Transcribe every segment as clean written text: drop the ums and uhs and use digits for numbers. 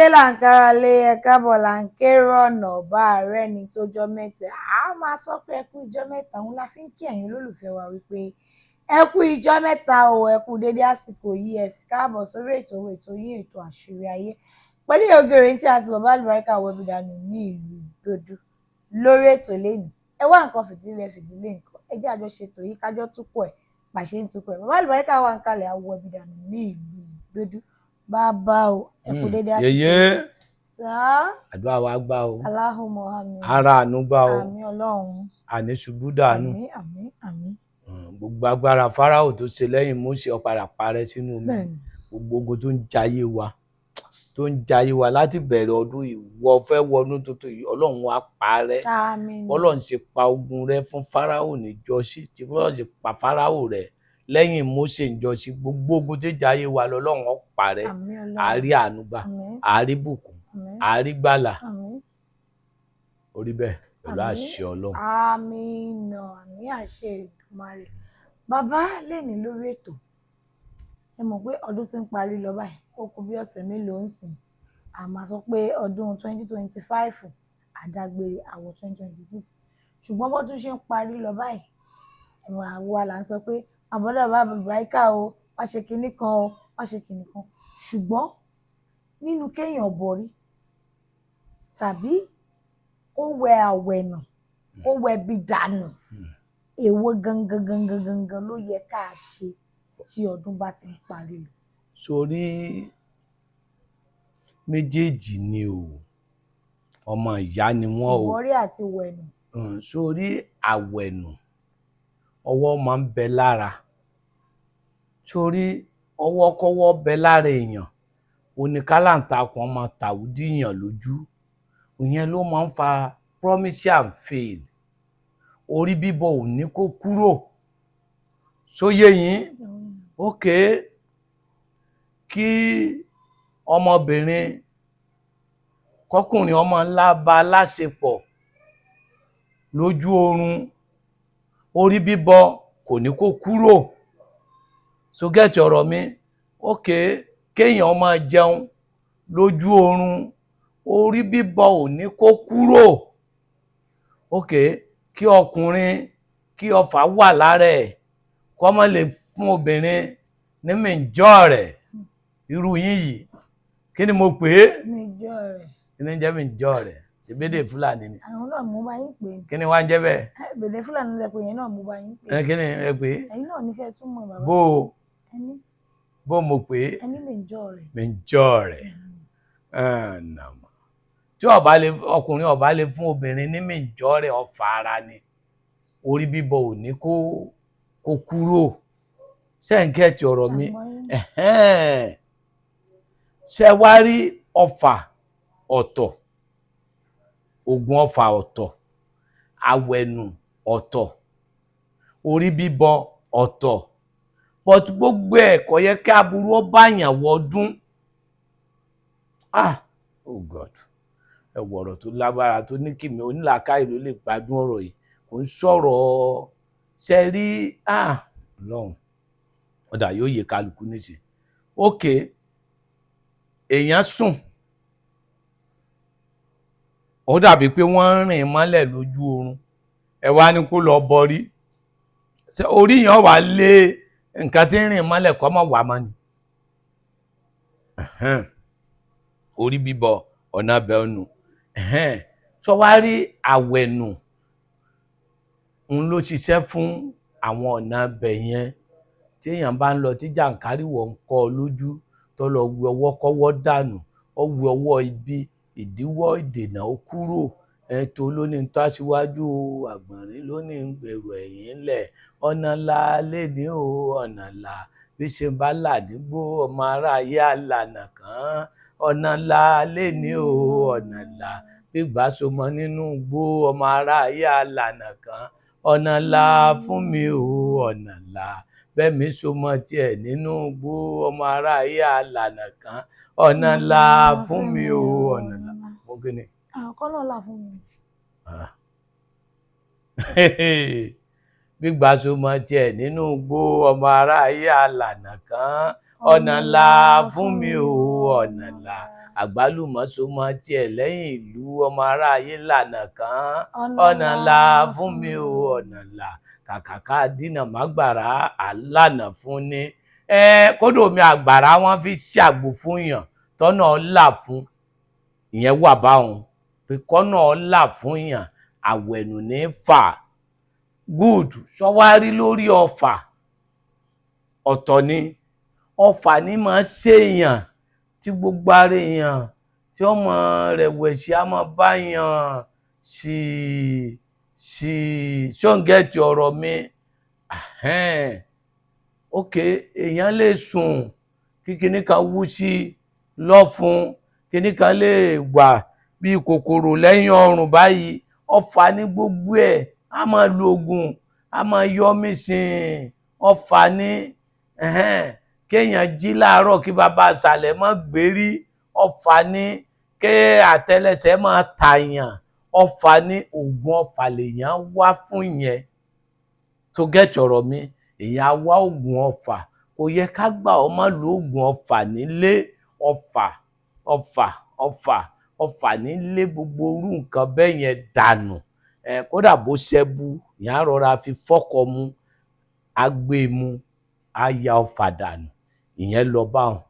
ilé là ń kára lé ẹ káàbọ̀ là ń kérò ọ̀nà ọ̀bá ààrẹ ni tó jọ mẹ́ta a máa sọ pé ẹ kú ijọ́ mẹ́ta òun la fi ń kí ẹ̀yin olólùfẹ́ wa wípé ẹ kú ijọ́ mẹ́ta o ẹ kú dédé àsìkò yìí ẹ sì káàbọ̀ sórí ètò yín ètò àṣírí ayé pẹ̀lú ògèrè tí a ti bàbá àlùbáríkà wọbí dànù ní ìlú Ìgbòdù lórí ètò lẹ́nìí ẹ wá nǹkan fìdílé nǹkan ẹ jẹ́ àjọṣetò yìí kájọ́ túpọ̀ ẹ̀ pàṣẹ ń túpọ̀ ẹ̀ bàbá àlùbáríkà wà ń kalẹ̀ àwọbí dànù ní ìlú Ìgbòdù bàbá o ẹ kú dédé àsìkò yeye sá àdúrà wa gbà o Allahumma àmín ara àánú gbà o àmín Ọlọ́run àní ṣubú dànù àmín àmín àmín gbogbo agbára Fáráò tó ṣe lẹ́yìn Mósè ó padà parẹ́ sínú omi bẹ́ẹ̀ni gbogbo ogun tó ń jayé wa láti bẹ̀rẹ̀ ọdún ìwọ fẹ́ wọnú tuntun yìí Ọlọ́run wa parẹ́ àmín Ọlọ́run ṣe pa ogun rẹ fún Fáráò níjọ́sí tí Ọlọ́run ṣe pa Fáráò rẹ lẹ́yìn Mósè níjọ́sí gbogbo ogun tó jayé wa lọ́lọ́run ó parẹ́ àmín Ọlọ́run àárí àánú gbà àmín àárí bùkún àmín àárí gbàlà àmín orí bẹ́ẹ̀ pẹ̀lú àmín àṣẹ Ọlọ́run. àmín ní àṣẹ Èdùmàrè bàbá lẹ́ni lórí ètò ẹ mọ̀ pé ọdún ti ń parí lọ báyìí ó kù bí ọ̀sẹ̀ mélòó ń sìn a máa sọ pé ọdún 2025 àdágbére àwọ̀ 2026 ṣùgbọ́n bó tún ṣe ń parí lọ báyìí ẹ̀wọ̀n àwa là ń sọ pé àbọ̀dọ̀ bá àlùbáríkà o wá ṣe kinní kan o wá ṣe kinní kan ṣùgbọ́n nínú kéèyàn bọ̀rí tàbí kó wẹ àwẹ̀nù kó wẹ bí dànù èwo gangan ló yẹ ká ṣe tí ọdún bá ti ń parí lọ. Sórí méjèèjì ni o ọmọ ìyá ni wọ́n o ìwọ́rí àti wẹ̀nù. Sórí àwẹ̀nù ọwọ́ máa ń bẹ lára sórí ọwọ́ kọ́wọ́ bẹ lára èèyàn oníkálàǹtakùn máa tàwùdíyàn lójú ìyẹn ló máa ń fa promise and fail orí bíbọ ò ní kó kúrò sóyè yín ókè kí ọmọbìnrin kọkùnrin ọmọ ńlá bá láṣepọ̀ lójú oorun orí bíbọ kò ní kó kúrò sógẹ́tì ọ̀rọ̀ mi ókè kéèyàn máa jẹun lójú oorun orí bíbọ ò ní kó kúrò ókè kí ọkùnrin kí ọfà wà lára ẹ̀ kó má lè fún obìnrin ní mìíjọ́ rẹ̀ irú yín yìí kí ni mo pè é mìíjọ́ rẹ̀ kí ni jẹ́ mìíjọ́ rẹ̀ ṣèbédè Fúlàní ni àwọn náà mú bá yín pè é kí ni wá ń jẹ́ bẹ́ẹ̀ bèdè Fúlàní lẹ pé yẹn náà mú bá yín pè é kí ni ẹ pè é ẹ̀yin náà ní kẹ́ tún mọ̀ bàbá bó bó mo pè é ẹni mìíjọ́ rẹ̀ mìíjọ́ rẹ̀ tí ọkùnrin ọba lè fún obìnrin ní mìíjọ́ rẹ̀ ọfà ara ni orí bíbọ ò ní kó kúrò ṣẹ́ǹkẹ́ẹ̀tì ọ̀rọ̀ mi ṣe wá rí ọfà ọ̀tọ̀ oògùn ọfà ọ̀tọ̀ àwẹ̀nù ọ̀tọ̀ orí bíbọ ọ̀tọ̀ but gbogbo ẹ̀ kò yẹ kí aburú ó báyàn wọdún oh God ẹ wọ ọ̀rọ̀ tó lágbára tó ní kìmí onílàákàyè ló lè gbádùn ọ̀rọ̀ yìí kò ń sọ̀rọ̀ ṣe rí Ọlọ́run ọ̀dà yóò yẹ kálukú níṣe ókè èèyàn sùn ó dàbí pé wọ́n rìn mọ́lẹ̀ lójú oorun ẹ wá ní kó lọ bọrí orí yẹn wà lé nǹkan tí ń rìn mọ́lẹ̀ kọ́ mọ̀ wà mọ́ ni orí bíbọ ọ̀nà bẹ́ẹ̀nù sọ wá rí àwẹ̀nù ń ló ṣiṣẹ́ fún àwọn ọ̀nà abẹ̀ yẹn tí èèyàn bá ń lọ tí jàǹkáríwọ̀ ń kọ́ ọ lójú tó lọ wí ọwọ́ kọ́wọ́ dànù ó wí ọwọ́ ibi ìdíwọ́ ìdènà ó kúrò ẹ̀tọ́ lónìí ń tó aṣíwájú àgbọ̀nrín lónìí ń gbèrò ẹ̀yìn ńlẹ̀ ọ̀nà ńlá lẹ́ni o ọ̀nà ńlá bí ṣe bá làdígbò ọmọ aráyé àlànà kan ọ̀nà ńlá lẹ́ni o ọ̀nà ńlá bí gbàsomọ nínú igbó ọmọ aráyé àlànà kan ọ̀nà ńlá fún mi o ọ̀nà ńlá bẹ́ẹ̀ mi somọ tiẹ̀ nínú igbó ọmọ aráyé àlànà kan ọ̀nà ńlá fún mi o ọ̀nà ńlá fún kí ni. kọ́nà là fún mi. bí gbàsomọ tiẹ̀ nínú igbó ọmọ aráyé àlànà kan ọ̀nà ńlá fún mi o ọ̀nà ńlá àgbálùmọ̀ so mọ́ tiẹ̀ lẹ́yìn ìlú ọmọ aráyé lànà kan ọ̀nà là fún mi o ọ̀nà là kàkàká dínà mágbàrá àlànà fún ni kódò omi àgbàrá wọn fi ṣàgbò fún yàn tọ́nà ọ̀là fún ìyẹn wà báwọn pé kọ́nà ọ̀là fún yàn àwẹ̀nù ní fà good sọwárí lórí ọfà ọ̀tọ̀ ni ọfà ní máa ṣèyàn tí gbogbo ara èèyàn tí ọmọ rẹ̀wẹ̀sì á máa bá yàn ṣóńgẹ̀tì ọ̀rọ̀ mi ok èèyàn lè sùn kí kinní kan wú sí lọ́fun kinní kan lè wà bí kòkòrò lẹ́yìn ọrùn báyìí ọfà ní gbogbo ẹ̀ a máa lo oògùn a máa yọ mí sìn ọfà ní kéèyàn jí láàárọ̀ kí bàbá àṣàlẹ̀ má gbérí ọfà ní ké àtẹ́lẹsẹ̀ máa tàyàn ọfà ní oògùn ọfà lèèyàn wá fún yẹn tó gẹ̀ẹ́tì ọ̀rọ̀ mi èèyàn wá oògùn ọfà kò yẹ ká gbà ọ má lo oògùn ọfà nílé ọfà nílé gbogbo orú nǹkan bẹ́ẹ̀ yẹn dànù kódà bó ṣẹ́bù ìyá rọra fi fọ́kọ mu agbé mu á ya ọfà dànù ìyẹn lọ báwọn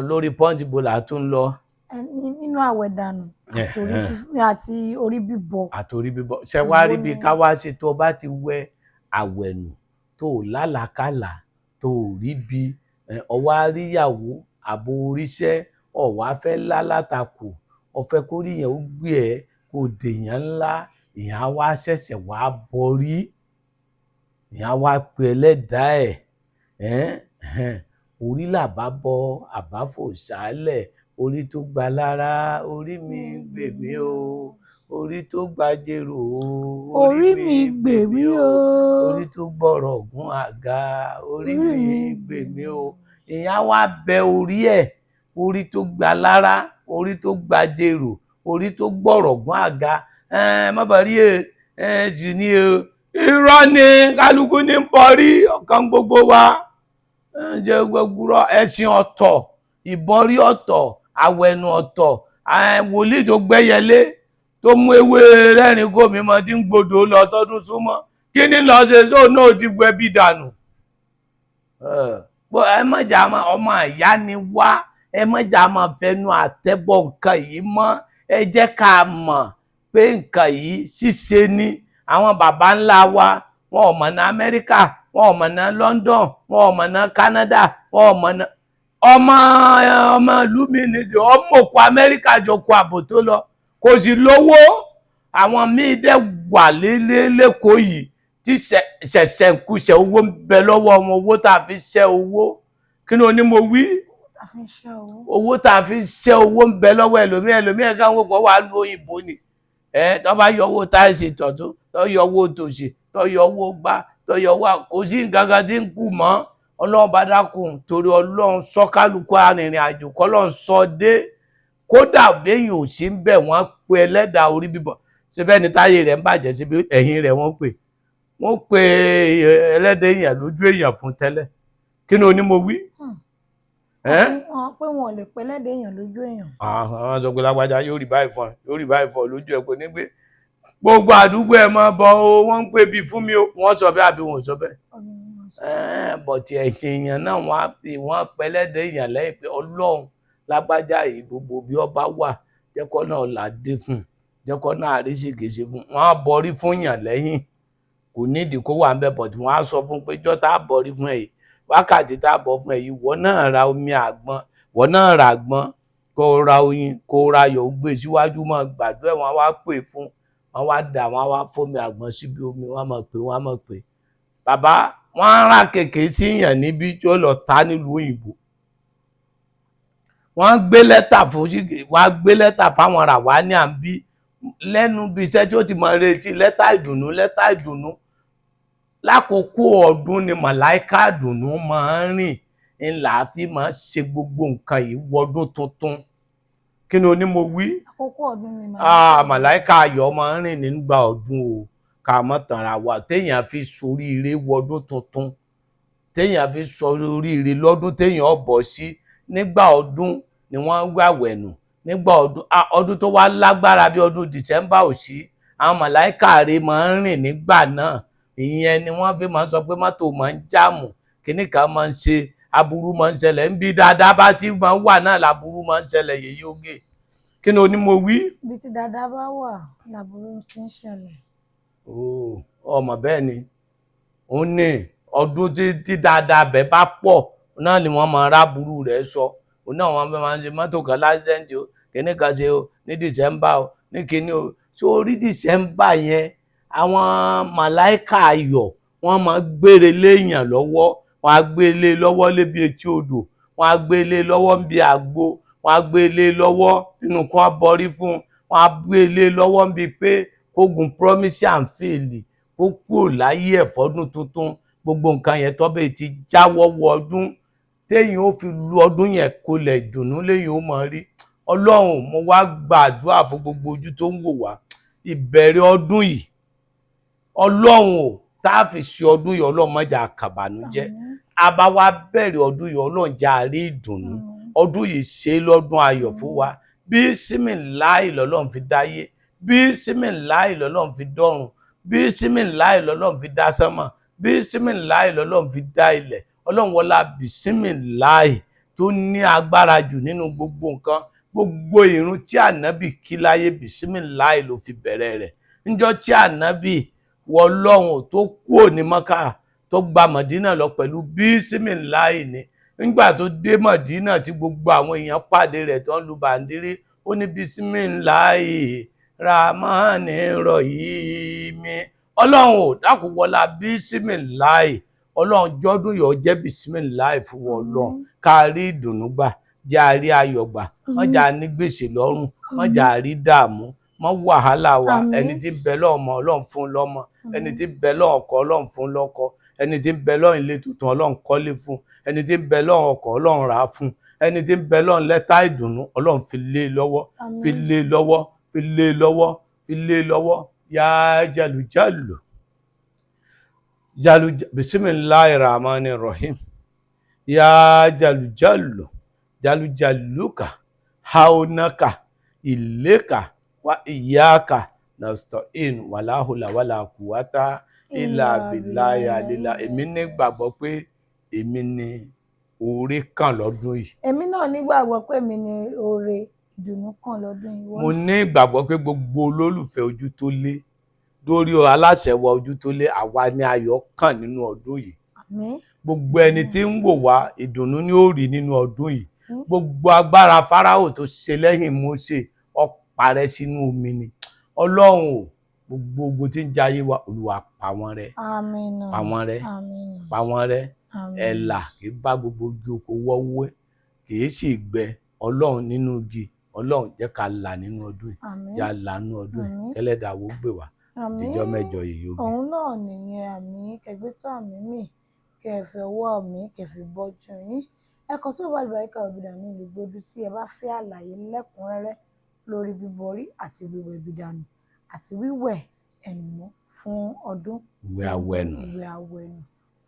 lórí pọ́ǹtì bó là tún lọ. nínú àwẹ̀ dànù àti orí bíbọ. àtòrí bíbọ ṣe wá rí bí ká wá ṣe tó bá ti wẹ àwẹ̀ nù tó lálàkàlà tó rí bí ọwọ́ àríyàwó àbò oríṣẹ́ ọ̀wá fẹ́ lálátakò ọ̀fẹ́ kórìyàn ó gbé ẹ̀ kò dèèyàn ńlá ìyẹn á wá ṣẹ̀ṣẹ̀ wá bọrí ìyẹn á wá pe ẹlẹ́dàá ẹ̀ orí làbá bọ àbáfò ṣálẹ̀ orí tó gba lára orí mi gbè mí o orí tó gba jèrò orí mi gbè mí o orí tó gbọ́rọ̀ gún àga orí mi gbè mí o ìyẹn á wá bẹ orí ẹ̀ orí tó gba lára orí tó gba jèrò orí tó gbọ́rọ̀ gún àga má bàa rí jù ní o irọ́ ni kálukú ní bọ́rí ọ̀kan gbogbo wa jẹ́ gbogbo ẹ̀sìn ọ̀tọ̀ ìbọrí ọ̀tọ̀ àwẹ̀nù ọ̀tọ̀ wòlíì tó gbẹ́yẹlé tó mú ewé rẹ́rìn gómìnà tí ń gbòdò lọ tọdún súnmọ́ kí ni lọ ṣe sóò náà ti gbẹ bí dànù. ẹ mọ̀jà ọmọ ìyá ni wá ẹ mọ̀jà máa fẹnu àtẹ́bọ̀ nǹkan yìí mọ́ ẹ jẹ́ ká mọ̀ pé nǹkan yìí ṣíṣe ni àwọn baba ńlá wa wọn ò mọ̀ ní Amẹ́ríkà wọn ò mọ̀ ní London wọn ò mọ̀ ní Canada wọn ò mọ̀ ní ọmọ ìlú mi nìyí ọmọ òkú Amẹ́ríkà jọ kó àbò tó lọ kò sì lówó àwọn míì dẹ̀ wà lẹ́kọ̀ọ́ yìí tí ṣẹ̀ṣẹ̀ ń kúṣẹ̀ owó ń bẹ lọ́wọ́ wọn owó tá a fi ṣẹ́ owó kí ni oní mo wí owó tá a fi ṣẹ́ owó ń bẹ lọ́wọ́ ẹlòmíì ẹ̀ka ń wọ́pọ̀ wà lú òyìnbó ni tó bá yọ owó táìsì tọ̀tún tó yọ owó tòṣì tó yọ owó gbá tó yọ owó kò sí nǹkan kan tí ń kù mọ́ ọlọ́run bá dákun torí ọlọ́run sọ kálukú arìnrìn àjò kọ́lọ́run sọ dé kódà béèyàn ò sí ń bẹ̀ wọ́n pe ẹlẹ́dàá orí bíbọ̀ síbẹ̀ ní táyé rẹ̀ ń bàjẹ́ síbi ẹ̀yìn rẹ̀ wọ́n pe ẹlẹ́dàá èèyàn lójú èèyàn fún tẹ́lẹ̀ kí ni oní mo wí. pé wọn ò lè pe ẹlẹ́dàá èèyàn lójú èèyàn. àwọn sọ pé lágbájá yóò rí báyìí fọ lójú ẹ̀ pé nígbè gbogbo àdúgbò ẹ̀ máa bọ̀ o wọ́n ń pè bí fún mi o wọ́n sọ bẹ́ẹ̀ àbí wọn ò sọ bẹ́ẹ̀. bọ̀tì ẹ̀sìn èèyàn náà wọ́n pẹ́lẹ́dẹ̀ èèyàn lẹ́yìn pé ọlọ́run lágbájá yìí gbogbo bí ọba wà jẹ́kọ́ náà làdé fún jẹ́kọ́ náà àríṣìkèṣe fún wọn á bọrí fún yàn lẹ́yìn kò nídìí kó wà ń bẹ bọ̀tì wọn á sọ fún pé jọ́tà á bọrí fún ẹ̀ yìí wákàtí tá a bọ̀ fún ẹ̀ yìí wọ́n náà ra omi àgbọn wọ́n náà ra àgbọn kó ra oyin kó ra ayọ̀ gbé síwájú mọ́ gbàdúrà wọn wá pè fún wọn wá dà wọn wá fómi àgbọn síbi omi wọn mọ̀ pé bàbá wọn á rà kèké sí yàn níbi tí ó lọ ta nílùú òyìnbó wọ́n gbé lẹ́tà fáwọn rà wá ní àbí lẹ́nu bí iṣẹ́ tí ó ti máa retí lẹ́tà ìdùnnú lákòókò ọdún ni màláìka ìdùnnú máa ń rìn ńlá fi máa ṣe gbogbo nǹkan yìí wọdún tuntun kí ni oní mo wí. àkókò ọdún ni màláìka ayọ̀ máa ń rìn nígbà ọdún o ká mọ́ tànra wa téèyàn fi soríire wọdún tuntun téèyàn fi soríire lọ́dún téèyàn bọ̀ sí nígbà ọdún ni wọ́n gbàwẹ̀nù nígbà ọdún tó wá lágbára bí ọdún December ò sí àwọn màláìkà rẹ̀ máa ń rìn nígbà náà ìyẹn ni wọ́n fi máa ń sọ pé mọ́tò máa ń jáàmù kíní kan máa ń ṣe aburú máa ń ṣẹlẹ̀ ń bí dáadáa bá ti máa ń wà náà láburú máa ń ṣẹlẹ̀ Yèyé Oge kí ni onímọ̀ wí. ibi tí dáadáa bá wà láburú ti ń ṣẹlẹ̀. ọmọ bẹ́ẹ̀ ni òun ní ọdún tí dáadáa bẹ́ẹ̀ bá pọ̀ náà ni wọ́n máa ráburú rẹ̀ sọ òun náà wọ́n máa ń ṣe mọ́tò kan lásìdẹ́ǹtì o kíní kan ṣe o ní December o ní kíní o tó orí December yẹn àwọn màláìkà ayọ̀ wọ́n máa gbére léèyàn lọ́wọ́ wọ́n á gbé lé lọ́wọ́ lébi etí odò wọ́n á gbé lé lọ́wọ́ níbi àgbo wọ́n á gbé lé lọ́wọ́ nínú kan bọrí fún wọ́n á gbé lé lọ́wọ́ níbi pé kógun promise and fail ó kúrò láyé ẹ̀fọ́dún tuntun gbogbo nǹkan yẹn tọ́bẹ̀ ti jáwọ́ wọ ọdún téèyàn ó fi lu ọdún yẹn kolẹ̀ ìdùnnú léyìn ó mọ̀ rí Ọlọ́run mo wá gbàdúrà fún gbogbo ojú tó ń wò wá ìbẹ̀rẹ̀ ọdún yìí Ọlọ́run ò tá a fi ṣe ọdún yìí Ọlọ́run má jẹ́ á kàbànújẹ́ a bá wá bẹ̀rẹ̀ ọdún yìí Ọlọ́run jẹ́ á rí ìdùnnú ọdún yìí ṣe lọ́dún ayọ̀ fún wa bí símìláì lọ́lọ́run fi dáyé bí símìláì lọ́lọ́run fi dọ́run bí símìláì lọ́lọ́run fi dá sánmọ̀ bí símìláì lọ́lọ́run fi dá ilẹ̀ Ọlọ́run wọlá bí símìláì tó ní agbára jù nínú gbogbo nǹkan gbogbo ìrun tí ànábì kí láyé bí símìláì ló fi bẹ̀rẹ̀ rẹ̀ níjọ́ tí ànábì wọ Ọlọ́run tó kúrò ní Mọ́kà tó gba Mọ̀dínà lọ pẹ̀lú bí símìláì ni nígbà tó dé Mọ̀dínà tí gbogbo àwọn èèyàn pàdé rẹ̀ tó ń lu bàndírí ó ní bísímìláì ramani rọ̀yìmí Ọlọ́run ò dákun wọlá bísímìláì Ọlọ́run jọ́dún yọ̀ jẹ́ bísímìláì fún wọn Ọlọ́run ká rí ìdùnnú gbà jẹ́ a rí ayọ̀ gbà wọ́n jà ní gbèsè lọ́rùn wọ́n jà rí dààmú wọ́n wàhálà wa ẹni tí ń bẹ lọ́mọ Ọlọ́run fún lọ́mọ ẹni tí ń bẹ lọ́kọ Ọlọ́run fún lọ́kọ ẹni tí ń bẹ lọ́run ilé tuntun Ọlọ́run kọ́lé fún ẹni tí ń bẹ lọ́run ọkọ̀ Ọlọ́run rà á fún ẹni tí ń bẹ lọ́run lẹ́tà ìdùnnú Ọlọ́run fi lé lọ́wọ́ fi lé lọ́wọ́ fi lé lọ́wọ́ fi lé lọ́wọ́ yá jálùjálù bisimilahi rahmani rahim yá jálùjálù jálùjálùkà haunaka ìlékà wa ìyáka nasta'in wàláhùlà wàlá kùwátá ìlà bìláyà àlélà èmi nígbàgbọ́ pé èmi ni oore kàn lọ́dún yìí. èmi náà nígbàgbọ́ pé èmi ni oore ìdùnnú kàn lọ́dún yìí. mo ní ìgbàgbọ́ pé gbogbo olólùfẹ́ ojú tó lé lórí aláṣẹ wa ojú tó lé àwa ni ayọ̀ kàn nínú ọdún yìí. àmín. gbogbo ẹni tí ń wò wá ìdùnnú ni ó rí nínú ọdún yìí. gbogbo agbára Fáráò tó ṣe lẹ́yìn Mósè ó parẹ́ sínú omi ni Ọlọ́run ò gbogbo tí ń jayé wa Olúwa pa wọ́n rẹ́. àmín. pa wọ́n rẹ́. àmín. pa wọ́n rẹ́. àmín. ẹ̀là kì í bá gbogbo igi oko wọ́wọ́ kì í sì gbẹ Ọlọ́run nínú igi Ọlọ́run jẹ́ ká là nínú ọdún yìí. àmín. já là nínú ọdún yìí kẹ́lẹ́dàá wo gbè wá. àmín. ìjọ mẹ́jọ Yèyé Oge. òun náà nìyẹn àmì kẹgbẹ́ tó àmì mì kẹfẹ́ ọwọ́ mi kẹfẹ́ bọ́jú yín ẹ kàn sí bàbá àlùbáríkà Òbídànù Ìlúgbòdù tí ẹ bá fẹ́ àlàyé lẹ́kùnrẹ́rẹ́ lórí bíbọrí àti wíwẹ̀ Ìbídànù àti wíwẹ̀ ẹ̀nùmọ́ fún ọdún ìwẹ̀ àwẹ̀nù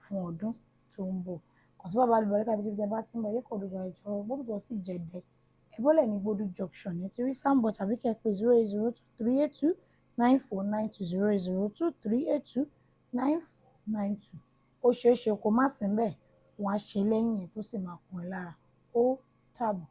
fún ọdún tó ń bọ̀ kàn sí bàbá àlùbáríkà ibi tí ẹ bá ti ń bọ̀ ẹ kò dùgbà ìjọ gbọ́dọ̀ sí jẹ̀dẹ̀ ẹ bọ́lẹ̀ ní Gbódù junction ní torí sáǹbọ̀ tàbí kẹ́ pé 08023829492 08023829492 ó ṣeé ṣe kó má sí ń bẹ̀ wọ́n á ṣe lẹ́yìn ẹ̀ tó sì máa kún ẹ lára ó tàbọ̀.